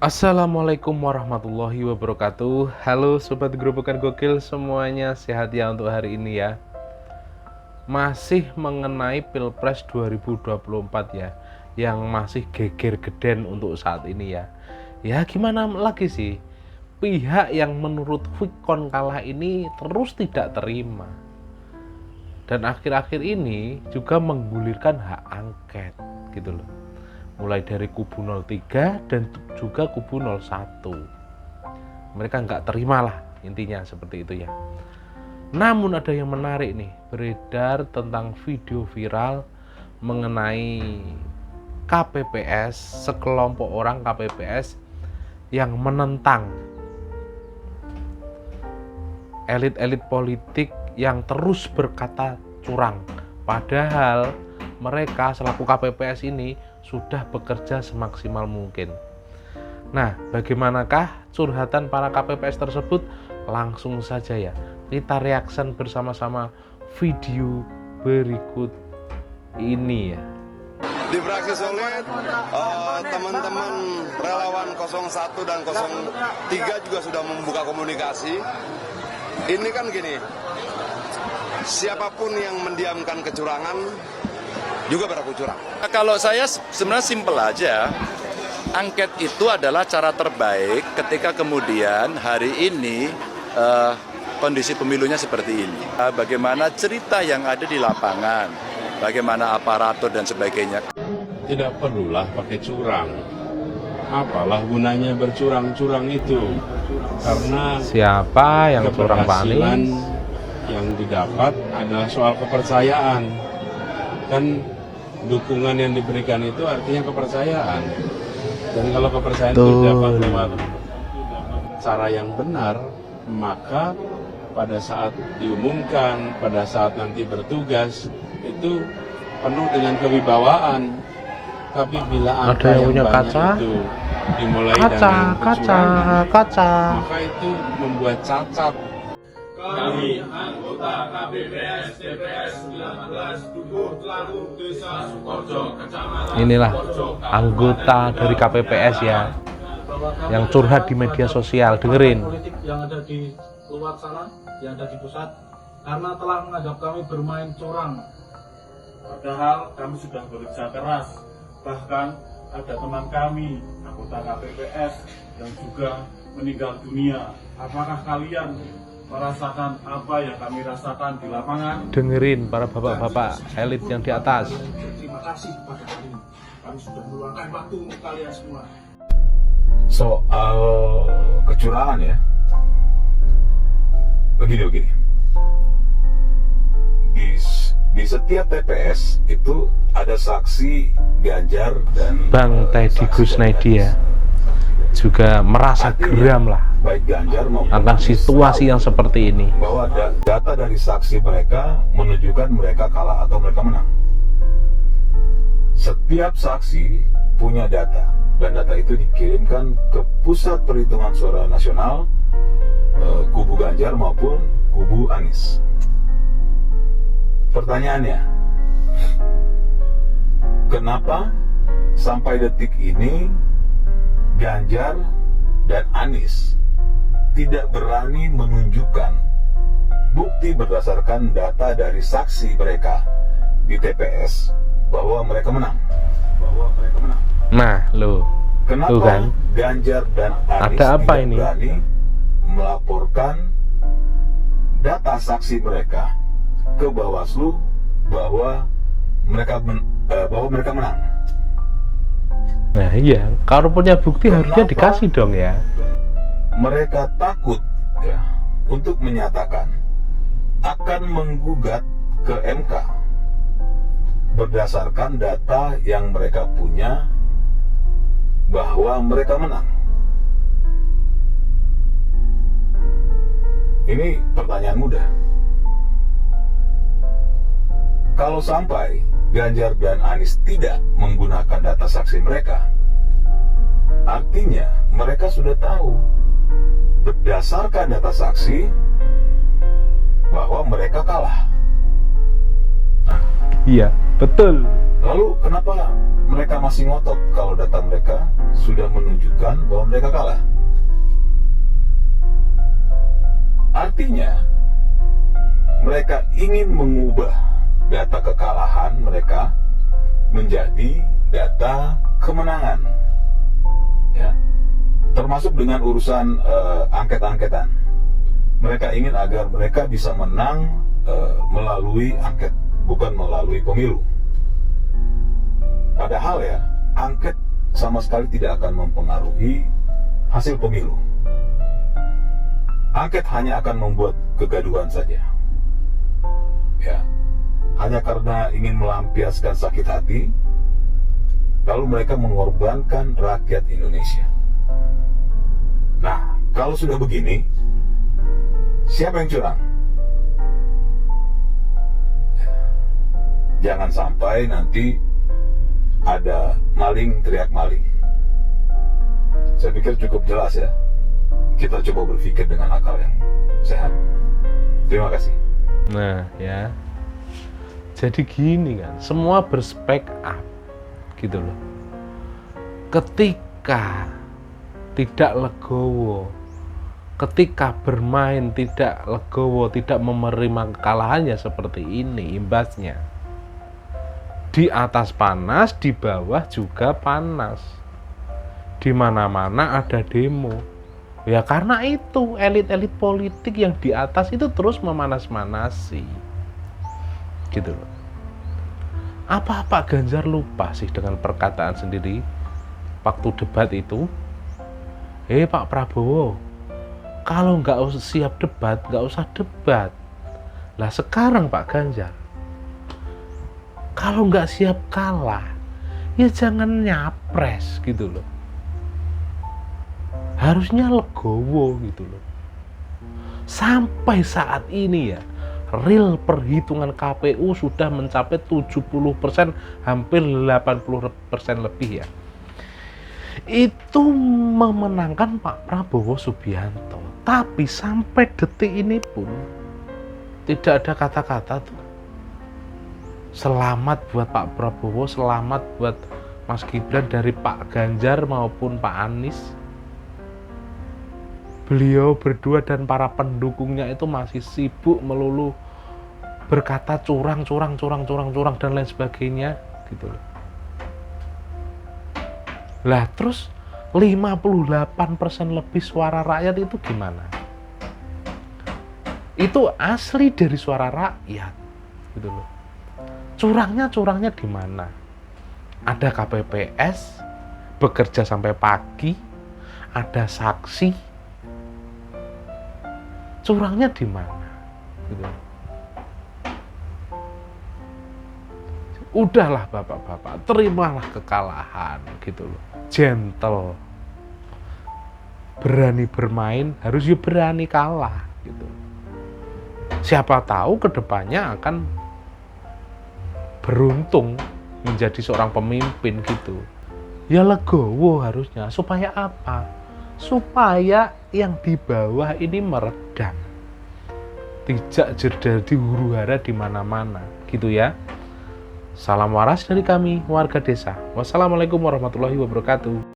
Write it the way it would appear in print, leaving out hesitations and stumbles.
Assalamualaikum warahmatullahi wabarakatuh. Halo Sobat Gerobokan Gokil, semuanya sehat ya untuk hari ini ya. Masih mengenai Pilpres 2024 ya, yang masih geger geden untuk saat ini ya. Ya gimana lagi sih, pihak yang menurut quick count kalah ini terus tidak terima. Dan akhir-akhir ini juga menggulirkan hak angket gitu loh, mulai dari kubu 03 dan juga kubu 01. Mereka nggak terima lah, intinya seperti itu ya. Namun ada yang menarik nih, beredar tentang video viral mengenai KPPS, sekelompok orang KPPS yang menentang elit-elit politik yang terus berkata curang, padahal mereka selaku KPPS ini sudah bekerja semaksimal mungkin. Nah, bagaimanakah curhatan para KPPS tersebut? Langsung saja ya, kita reaction bersama-sama video berikut ini ya. Di fraksi Solid, teman-teman relawan 01 dan 03 juga sudah membuka komunikasi. Ini kan gini, siapapun yang mendiamkan kecurangan juga berlaku curang. Kalau saya sebenarnya simpel aja, angket itu adalah cara terbaik ketika kemudian hari ini kondisi pemilunya seperti ini. Bagaimana cerita yang ada di lapangan, bagaimana aparatur dan sebagainya. Tidak perlulah pakai curang. Apalah gunanya bercurang-curang itu? Karena Siapa yang curang keberhasilan panis? yang didapat adalah soal kepercayaan. Dan dukungan yang diberikan itu artinya kepercayaan. Dan kalau kepercayaan itu dapat lewat cara yang benar, maka pada saat diumumkan, pada saat nanti bertugas, itu penuh dengan kewibawaan. Tapi bila angka yang punya banyak kaca? itu dimulai dengan kecurangan, maka itu membuat cacat. Kami anggota KPPS TPS 19 Dukuh Telagu Desa Sukoharjo Kecamatan Inilah anggota dari KPPS ya, yang curhat di media sosial. Dengerin. Politik yang ada di luar sana, yang ada di pusat, karena telah menganggap kami bermain curang. Padahal kami sudah bekerja keras. Bahkan ada teman kami, anggota KPPS, yang juga meninggal dunia. Apakah kalian merasakan apa yang kami rasakan di lapangan? Dengerin para bapak-bapak elit yang di atas. Terima kasih kepada kalian. Kami sudah meluangkan waktu untuk kalian semua. Soal kecurangan ya, begini. Di setiap TPS itu ada saksi Ganjar dan Bang Teddy Kusnaidi ya, juga merasa geram lah baik Ganjar maupun akan situasi yang seperti ini. bahwa data dari saksi mereka menunjukkan mereka kalah atau mereka menang. Setiap saksi punya data, dan data itu dikirimkan ke Pusat Perhitungan Suara Nasional, kubu Ganjar maupun kubu Anies. Pertanyaannya, kenapa sampai detik ini Ganjar dan Anies tidak berani menunjukkan bukti berdasarkan data dari saksi mereka di TPS bahwa mereka menang? Nah lo, Kenapa tuh kan, Ganjar dan Anies ada apa tidak ini? berani melaporkan data saksi mereka ke Bawaslu bahwa mereka menang? Nah iya, kalau punya bukti harusnya dikasih dong ya. Mereka takut ya untuk menyatakan akan menggugat ke MK berdasarkan data yang mereka punya bahwa mereka menang. Ini pertanyaan mudah. Kalau sampai Ganjar dan Anies tidak menggunakan data saksi mereka, artinya mereka sudah tahu berdasarkan data saksi bahwa mereka kalah. Iya, betul. Lalu kenapa mereka masih ngotot kalau data mereka sudah menunjukkan bahwa mereka kalah? Artinya, mereka ingin mengubah data kekalahan mereka menjadi data kemenangan. Ya. Termasuk dengan urusan angket-angketan. Mereka ingin agar mereka bisa menang melalui angket, bukan melalui pemilu. Padahal ya, angket sama sekali tidak akan mempengaruhi hasil pemilu. Angket hanya akan membuat kegaduhan saja. Ya, hanya karena ingin melampiaskan sakit hati, lalu mereka mengorbankan rakyat Indonesia. Nah, kalau sudah begini, siapa yang curang? Jangan sampai nanti ada maling teriak maling. Saya pikir cukup jelas ya. Kita coba berpikir dengan akal yang sehat. Terima kasih. Nah ya, jadi gini kan, semua berspek up gitu loh. Ketika tidak legowo, ketika bermain tidak legowo, tidak menerima kekalahannya seperti ini, imbasnya di atas panas, di bawah juga panas. Di mana-mana ada demo. Ya karena itu elit-elit politik yang di atas itu terus memanas-manasi. Gitu loh. Apa Pak Ganjar lupa sih dengan perkataan sendiri waktu debat itu? Pak Prabowo, kalau nggak usah siap debat, nggak usah debat. Lah sekarang Pak Ganjar, kalau nggak siap kalah, ya jangan nyapres gitu loh. Harusnya legowo gitu loh. Sampai saat ini ya, real perhitungan KPU sudah mencapai 70%, hampir 80% lebih ya. Itu memenangkan Pak Prabowo Subianto. Tapi sampai detik ini pun tidak ada kata-kata tuh selamat buat Pak Prabowo, selamat buat Mas Gibran dari Pak Ganjar maupun Pak Anies. Beliau berdua dan para pendukungnya itu masih sibuk melulu berkata curang dan lain sebagainya gitu loh. Lah terus 58% lebih suara rakyat itu gimana? Itu asli dari suara rakyat gitu loh. Curangnya di mana? Ada KPPS bekerja sampai pagi, ada saksi. Curangnya di mana? Gitu. Udahlah bapak-bapak, terimalah kekalahan gitu loh. Gentle. Berani bermain, harus ya berani kalah gitu. Siapa tahu kedepannya akan beruntung menjadi seorang pemimpin gitu. Ya legowo harusnya. Supaya apa? Supaya yang di bawah ini meredam, tidak jadi huru hara di mana-mana gitu ya. Salam waras dari kami warga desa. Wassalamualaikum warahmatullahi wabarakatuh.